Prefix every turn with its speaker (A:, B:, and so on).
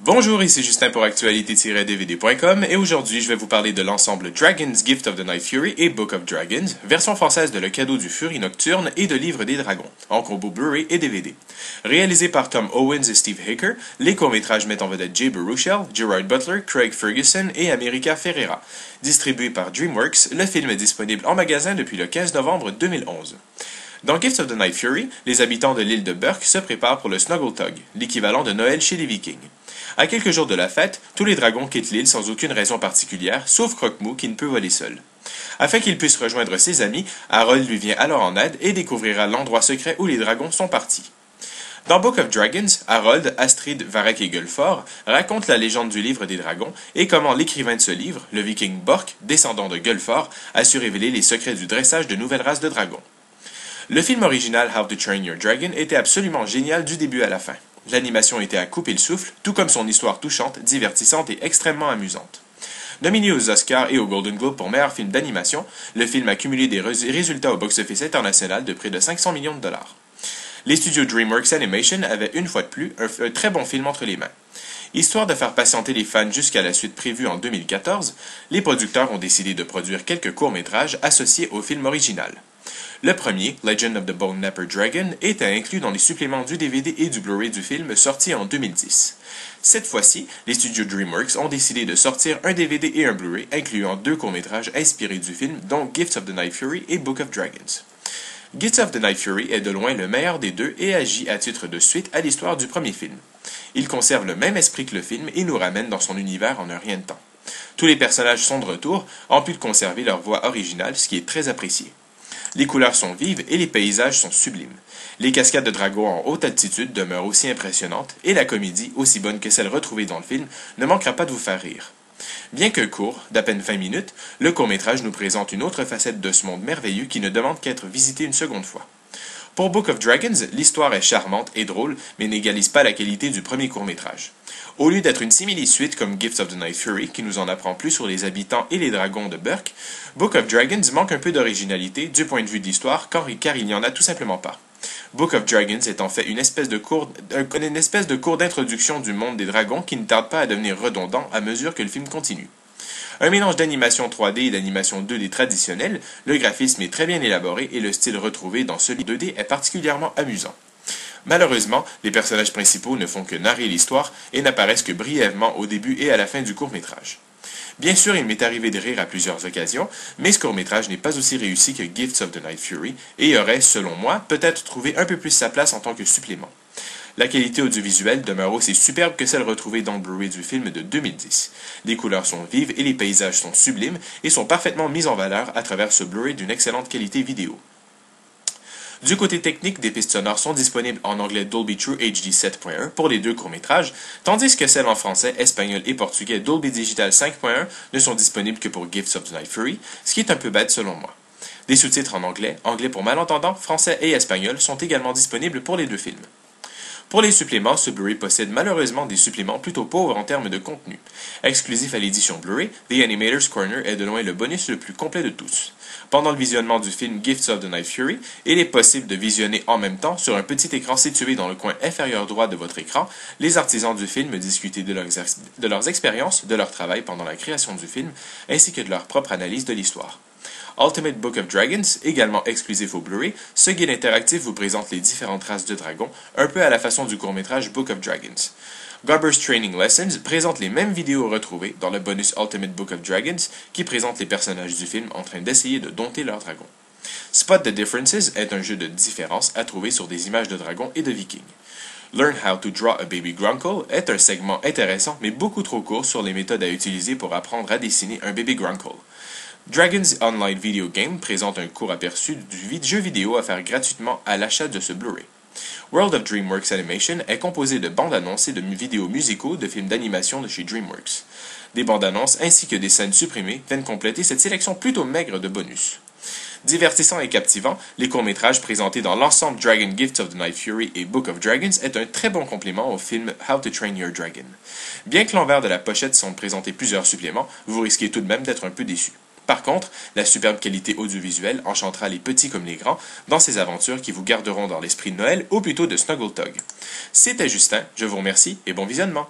A: Bonjour, ici Justin pour actualité-dvd.com et aujourd'hui je vais vous parler de l'ensemble Dragon's Gift of the Night Fury et Book of Dragons, version française de Le Cadeau du Furie Nocturne et de Livre des Dragons, en combo Blu-ray et DVD. Réalisé par Tom Owens et Steve Haker, les courts-métrages mettent en vedette Jay Baruchel, Gerard Butler, Craig Ferguson et America Ferrera. Distribué par DreamWorks, le film est disponible en magasin depuis le 15 novembre 2011. Dans Gift of the Night Fury, les habitants de l'île de Burke se préparent pour le Snuggletug, l'équivalent de Noël chez les Vikings. À quelques jours de la fête, tous les dragons quittent l'île sans aucune raison particulière, sauf Croque-Mou qui ne peut voler seul. Afin qu'il puisse rejoindre ses amis, Harold lui vient alors en aide et découvrira l'endroit secret où les dragons sont partis. Dans Book of Dragons, Harold, Astrid, Varek et Gullfort racontent la légende du livre des dragons et comment l'écrivain de ce livre, le viking Bork, descendant de Gullfort, a su révéler les secrets du dressage de nouvelles races de dragons. Le film original How to Train Your Dragon était absolument génial du début à la fin. L'animation était à couper le souffle, tout comme son histoire touchante, divertissante et extrêmement amusante. Nominé aux Oscars et aux Golden Globe pour meilleur film d'animation, le film a cumulé des résultats au box-office international de près de 500 millions de dollars. Les studios DreamWorks Animation avaient une fois de plus un très bon film entre les mains. Histoire de faire patienter les fans jusqu'à la suite prévue en 2014, les producteurs ont décidé de produire quelques courts-métrages associés au film original. Le premier, Legend of the Bone Knapper Dragon, était inclus dans les suppléments du DVD et du Blu-ray du film sorti en 2010. Cette fois-ci, les studios DreamWorks ont décidé de sortir un DVD et un Blu-ray incluant deux courts-métrages inspirés du film, dont Gift of the Night Fury et Book of Dragons. Gift of the Night Fury est de loin le meilleur des deux et agit à titre de suite à l'histoire du premier film. Il conserve le même esprit que le film et nous ramène dans son univers en un rien de temps. Tous les personnages sont de retour, en plus de conserver leur voix originale, ce qui est très apprécié. Les couleurs sont vives et les paysages sont sublimes. Les cascades de dragons en haute altitude demeurent aussi impressionnantes et la comédie, aussi bonne que celle retrouvée dans le film, ne manquera pas de vous faire rire. Bien que court, d'à peine 20 minutes, le court-métrage nous présente une autre facette de ce monde merveilleux qui ne demande qu'à être visité une seconde fois. Pour Book of Dragons, l'histoire est charmante et drôle, mais n'égalise pas la qualité du premier court-métrage. Au lieu d'être une simili-suite comme Gift of the Night Fury, qui nous en apprend plus sur les habitants et les dragons de Burke, Book of Dragons manque un peu d'originalité du point de vue de l'histoire, car il n'y en a tout simplement pas. Book of Dragons est en fait une espèce de cours d'introduction du monde des dragons qui ne tarde pas à devenir redondant à mesure que le film continue. Un mélange d'animation 3D et d'animation 2D traditionnelle, le graphisme est très bien élaboré et le style retrouvé dans celui 2D est particulièrement amusant. Malheureusement, les personnages principaux ne font que narrer l'histoire et n'apparaissent que brièvement au début et à la fin du court-métrage. Bien sûr, il m'est arrivé de rire à plusieurs occasions, mais ce court-métrage n'est pas aussi réussi que Gifts of the Night Fury et aurait, selon moi, peut-être trouvé un peu plus sa place en tant que supplément. La qualité audiovisuelle demeure aussi superbe que celle retrouvée dans le Blu-ray du film de 2010. Les couleurs sont vives et les paysages sont sublimes et sont parfaitement mis en valeur à travers ce Blu-ray d'une excellente qualité vidéo. Du côté technique, des pistes sonores sont disponibles en anglais Dolby True HD 7.1 pour les deux courts-métrages, tandis que celles en français, espagnol et portugais Dolby Digital 5.1 ne sont disponibles que pour Gifts of the Night Fury, ce qui est un peu bête selon moi. Des sous-titres en anglais, anglais pour malentendants, français et espagnol sont également disponibles pour les deux films. Pour les suppléments, ce Blu-ray possède malheureusement des suppléments plutôt pauvres en termes de contenu. Exclusif à l'édition Blu-ray, The Animator's Corner est de loin le bonus le plus complet de tous. Pendant le visionnement du film Gifts of the Night Fury, il est possible de visionner en même temps sur un petit écran situé dans le coin inférieur droit de votre écran les artisans du film discuter de leurs expériences, de leur travail pendant la création du film, ainsi que de leur propre analyse de l'histoire. Ultimate Book of Dragons, également exclusif au Blu-ray, ce guide interactif vous présente les différentes races de dragons, un peu à la façon du court-métrage Book of Dragons. Gobber's Training Lessons présente les mêmes vidéos retrouvées dans le bonus Ultimate Book of Dragons, qui présente les personnages du film en train d'essayer de dompter leurs dragons. Spot the Differences est un jeu de différence à trouver sur des images de dragons et de vikings. Learn How to Draw a Baby Grunkle est un segment intéressant mais beaucoup trop court sur les méthodes à utiliser pour apprendre à dessiner un bébé Grunkle. Dragon's Online Video Game présente un court aperçu du jeu vidéo à faire gratuitement à l'achat de ce Blu-ray. World of DreamWorks Animation est composé de bandes annonces et de vidéos musicaux de films d'animation de chez DreamWorks. Des bandes annonces ainsi que des scènes supprimées viennent compléter cette sélection plutôt maigre de bonus. Divertissant et captivant, les courts-métrages présentés dans l'ensemble Dragon Gift of the Night Fury et Book of Dragons est un très bon complément au film How to Train Your Dragon. Bien que l'envers de la pochette semble présenter plusieurs suppléments, vous risquez tout de même d'être un peu déçu. Par contre, la superbe qualité audiovisuelle enchantera les petits comme les grands dans ces aventures qui vous garderont dans l'esprit de Noël ou plutôt de Snuggletug. C'était Justin, je vous remercie et bon visionnement.